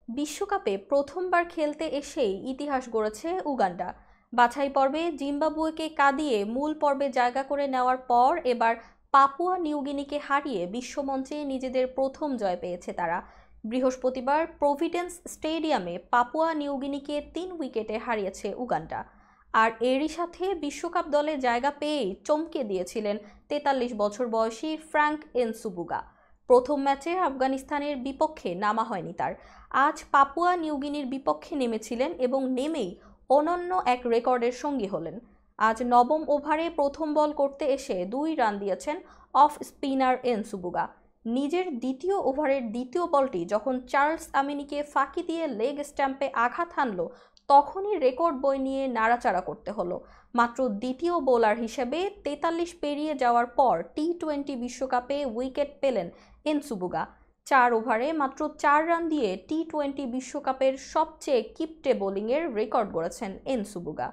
বিশ্বকাপে প্রথমবার খেলতে এসেই ইতিহাস গড়েছে উগান্ডা। বাছাই পর্বে জিম্বাবুয়েকে কাঁদিয়ে মূল পর্বে জায়গা করে নেওয়ার পর এবার পাপুয়া নিউগিনিকে হারিয়ে বিশ্বমঞ্চে নিজেদের প্রথম জয় পেয়েছে তারা। বৃহস্পতিবার প্রভিডেন্স স্টেডিয়ামে পাপুয়া নিউগিনিকে 3 উইকেটে হারিয়েছে উগান্ডা। আর এরই সাথে বিশ্বকাপ দলে জায়গা পেয়েই চমকে দিয়েছিলেন 43 বছর বয়সী ফ্র্যাঙ্ক এনসুবুগা। প্রথম ম্যাচে আফগানিস্তানের বিপক্ষে নামা হয়নি তার। আজ পাপুয়া নিউগিনির বিপক্ষে নেমেছিলেন এবং নেমেই অনন্য এক রেকর্ডের সঙ্গী হলেন। আজ নবম ওভারে প্রথম বল করতে এসে 2 রান দিয়েছেন অফ স্পিনার এনসুবুগা। নিজের দ্বিতীয় ওভারের দ্বিতীয় বলটি যখন চার্লস আমিনিকে ফাঁকি দিয়ে লেগ স্ট্যাম্পে আঘাত হানল, তখনই রেকর্ড বই নিয়ে নাড়াচাড়া করতে হলো। মাত্র দ্বিতীয় বোলার হিসেবে 43 পেরিয়ে যাওয়ার পর টি-20 বিশ্বকাপে উইকেট পেলেন এনসুবুগা। 4 ওভারে মাত্র 4 রান দিয়ে টি-20 বিশ্বকাপের সবচেয়ে কিপ্টে বোলিংয়ের রেকর্ড গড়েছেন এনসুবুগা।